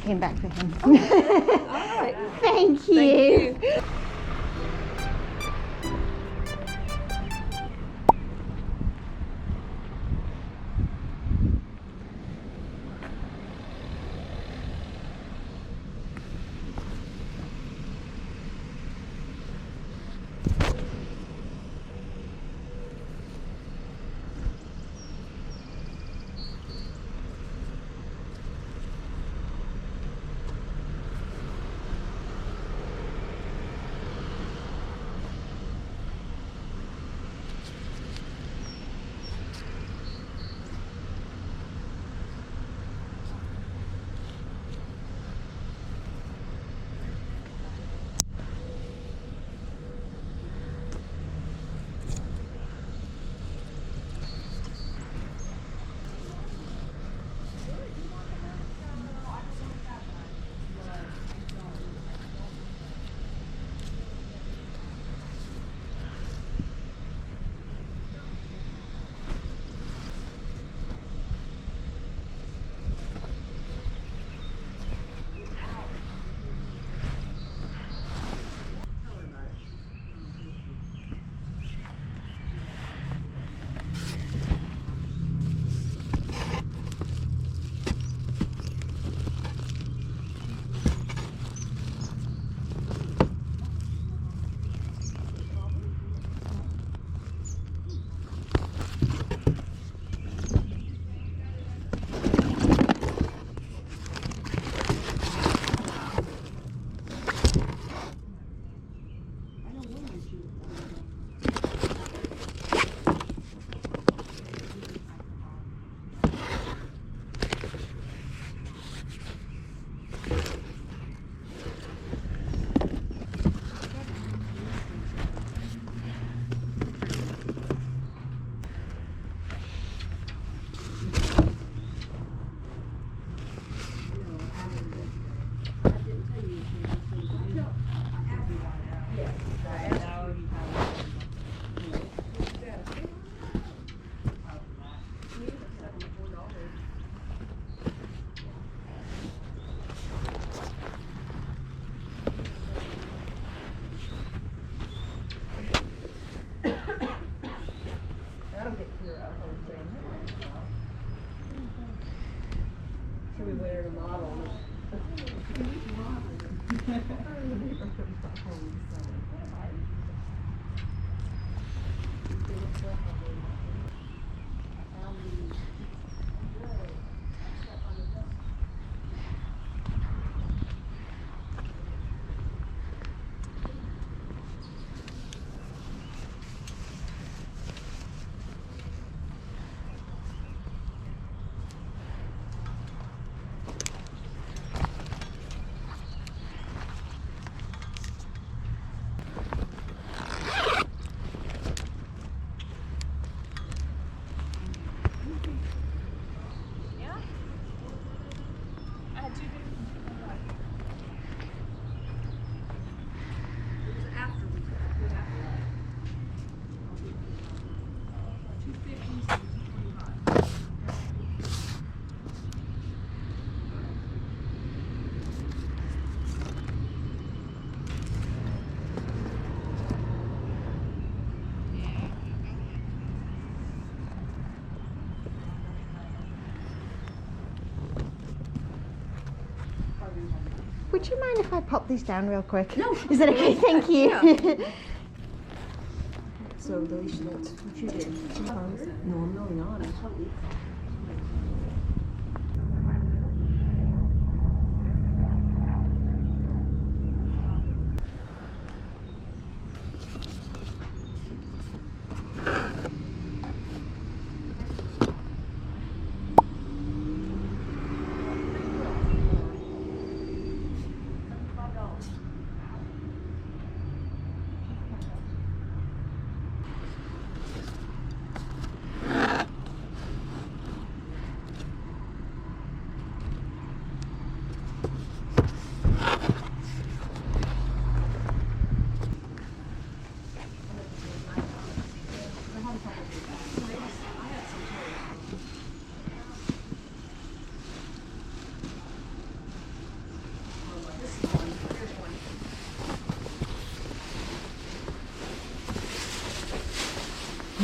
came back for him. All right. Thank you. Thank you. Would you mind if I pop these down real quick? No. Is that okay? Thank you. Yeah. So, Alicia, that's what you did. No, I'm really not. I'm totally.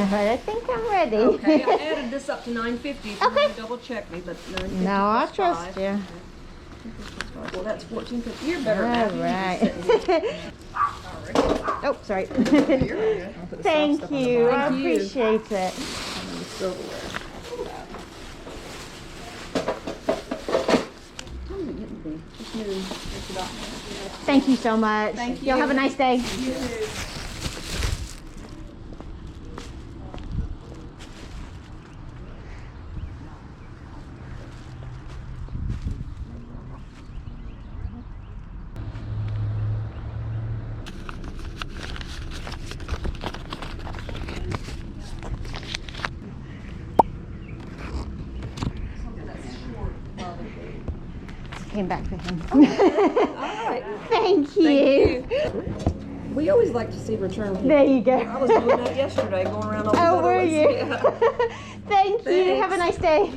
Alright, I think I'm ready. Okay, I added this up to $9.50 if you Okay. want to double check me, but $9.50 No, I plus trust 5. you. Well, that's $14.50. You're better at that. Alright. Oh, sorry. Thank you. I Thank you. appreciate it. Thank you so much. Thank Y'all you. have a nice day. Came back for him. All right. Thank you. We always like to see return people. There you go. I was doing that yesterday, going around all the Oh, other were ones. you? Yeah. Thank you. Have a nice day.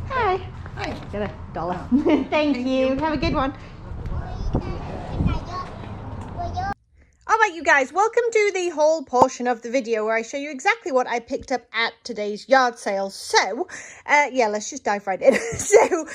Hi. Hi. Got a dollar. Thank you. Have a good one. Alright you guys, welcome to the haul portion of the video where I show you exactly what I picked up at today's yard sale. So, yeah, let's just dive right in. So,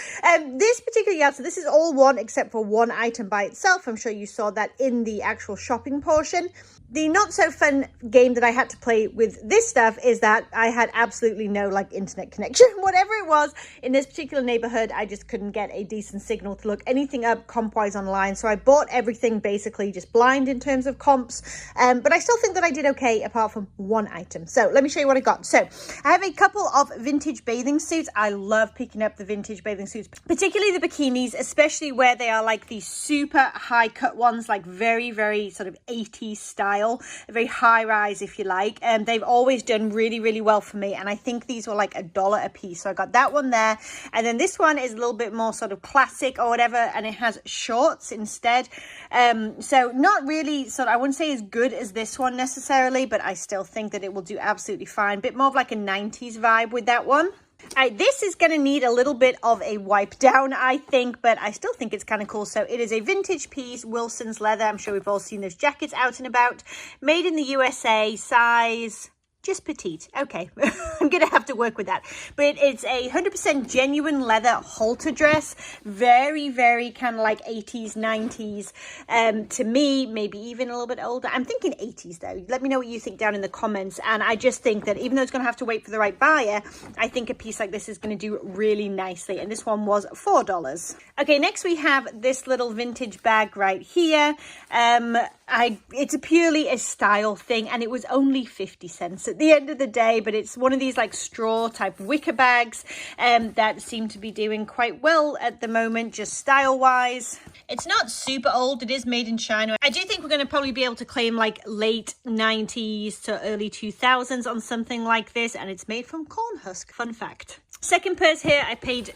this particular yard sale, this is all one except for one item by itself. I'm sure you saw that in the actual shopping portion. The not so fun game that I had to play with this stuff is that I had absolutely no like internet connection. Whatever it was in this particular neighborhood, I just couldn't get a decent signal to look anything up comp-wise online. So I bought everything basically just blind in terms of comps. But I still think that I did okay apart from one item. So let me show you what I got. So I have a couple of vintage bathing suits. I love picking up the vintage bathing suits, particularly the bikinis, especially where they are like these super high cut ones, like very, very sort of 80s style. A very high rise if you like, and they've always done really, really well for me, and I think these were like $1 a piece. So I got that one there, and then this one is a little bit more sort of classic or whatever, and it has shorts instead. So not really sort of, I wouldn't say as good as this one necessarily, but I still think that it will do absolutely fine. Bit more of like a 90s vibe with that one. This is going to need a little bit of a wipe down, I think, but I still think it's kind of cool. So it is a vintage piece, Wilson's leather. I'm sure we've all seen those jackets out and about. Made in the USA, size just petite. Okay, I'm gonna have to work with that. But it's a 100% genuine leather halter dress. Very, very kind of like 80s, 90s. To me, maybe even a little bit older. I'm thinking 80s though. Let me know what you think down in the comments. And I just think that even though it's gonna have to wait for the right buyer, I think a piece like this is gonna do really nicely. And this one was $4. Okay, next we have this little vintage bag right here. It's purely a style thing, and it was only 50 cents at the end of the day, but it's one of these like straw type wicker bags that seem to be doing quite well at the moment, just style wise. It's not super old. It is made in China. I do think we're going to probably be able to claim like late 90s to early 2000s on something like this, and it's made from corn husk. Fun fact. Second purse here I paid,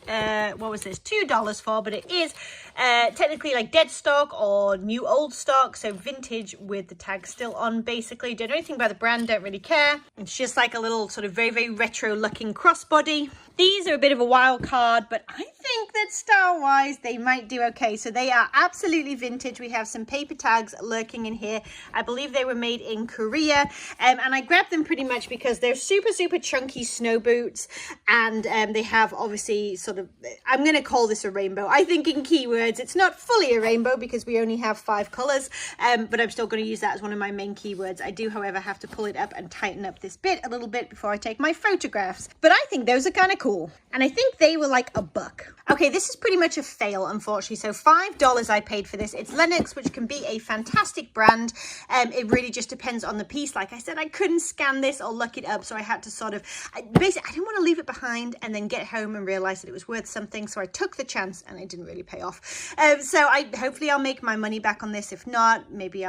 what was this, $2 for, but it is technically like dead stock or new old stock, so vintage with the tag still on basically. Don't know anything about the brand, don't really care. It's just like a little sort of very, very retro looking crossbody. These are a bit of a wild card, but I think that style-wise, they might do okay. So they are absolutely vintage. We have some paper tags lurking in here. I believe they were made in Korea. And I grabbed them pretty much because they're super, super chunky snow boots. And they have obviously sort of, I'm going to call this a rainbow. I think in keywords, it's not fully a rainbow because we only have 5 colors. But I'm still going to use that as one of my main keywords. I do, however, have to pull it up and tighten up this bit a little bit before I take my photographs. But I think those are kind of cool. And I think they were like $1. Okay, this is pretty much a fail, unfortunately. So $5 I paid for this. It's Lenox, which can be a fantastic brand. It really just depends on the piece. Like I said, I couldn't scan this or look it up, so I had to sort of, basically, I didn't want to leave it behind and then get home and realize that it was worth something. So I took the chance and it didn't really pay off. So hopefully I'll make my money back on this. If not, maybe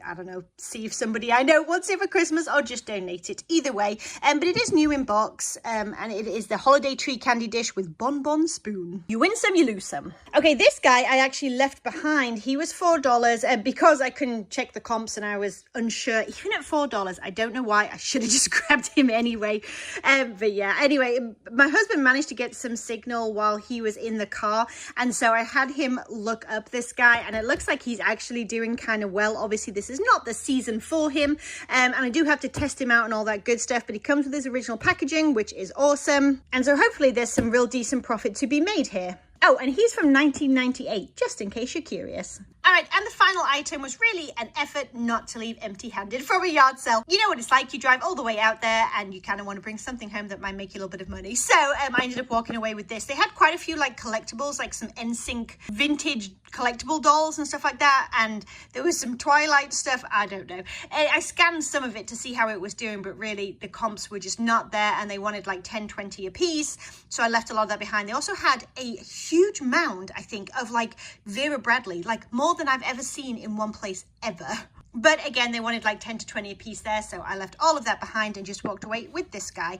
I don't know, see if somebody I know wants it for Christmas or just donate it. Either way, but it is new in box, and it is the holiday tree candy dish with bonbon spoon. You win some, you lose some. Okay, this guy I actually left behind. He was $4 because I couldn't check the comps and I was unsure. Even at $4, I don't know why. I should have just grabbed him anyway. But yeah, anyway, my husband managed to get some signal while he was in the car, and so I had him look up this guy, and it looks like he's actually doing kind of well. Obviously, this is not the season for him, and I do have to test him out and all that good stuff, but he comes with his original packaging, which is awesome, and so hopefully there's some real decent profit to be made here. Oh, and he's from 1998, just in case you're curious. All right, and the final item was really an effort not to leave empty-handed from a yard sale. You know what it's like, you drive all the way out there and you kind of want to bring something home that might make you a little bit of money. So I ended up walking away with this. They had quite a few like collectibles, like some NSYNC vintage collectible dolls and stuff like that, and there was some Twilight stuff. I don't know. I scanned some of it to see how it was doing, but really the comps were just not there, and they wanted like 10, 20 a piece, so I left a lot of that behind. They also had a huge mound, I think, of like Vera Bradley, like more than I've ever seen in one place ever. But again, they wanted like 10 to 20 a piece there, so I left all of that behind and just walked away with this guy.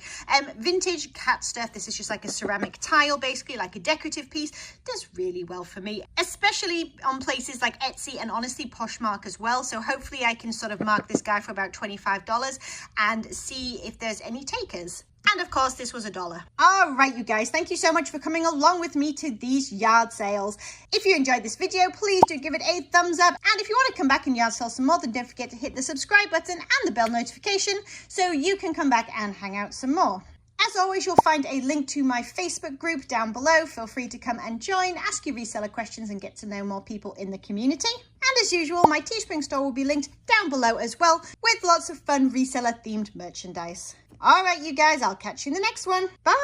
Vintage cat stuff. This is just like a ceramic tile, basically like a decorative piece. Does really well for me, especially on places like Etsy and honestly Poshmark as well. So hopefully I can sort of mark this guy for about $25 and see if there's any takers. And of course, this was $1. All right, you guys, thank you so much for coming along with me to these yard sales. If you enjoyed this video, please do give it a thumbs up. And if you want to come back and yard sell some more, then don't forget to hit the subscribe button and the bell notification so you can come back and hang out some more. As always, you'll find a link to my Facebook group down below. Feel free to come and join, ask your reseller questions and get to know more people in the community. And as usual, my Teespring store will be linked down below as well, with lots of fun reseller themed merchandise. All right, you guys, I'll catch you in the next one. Bye.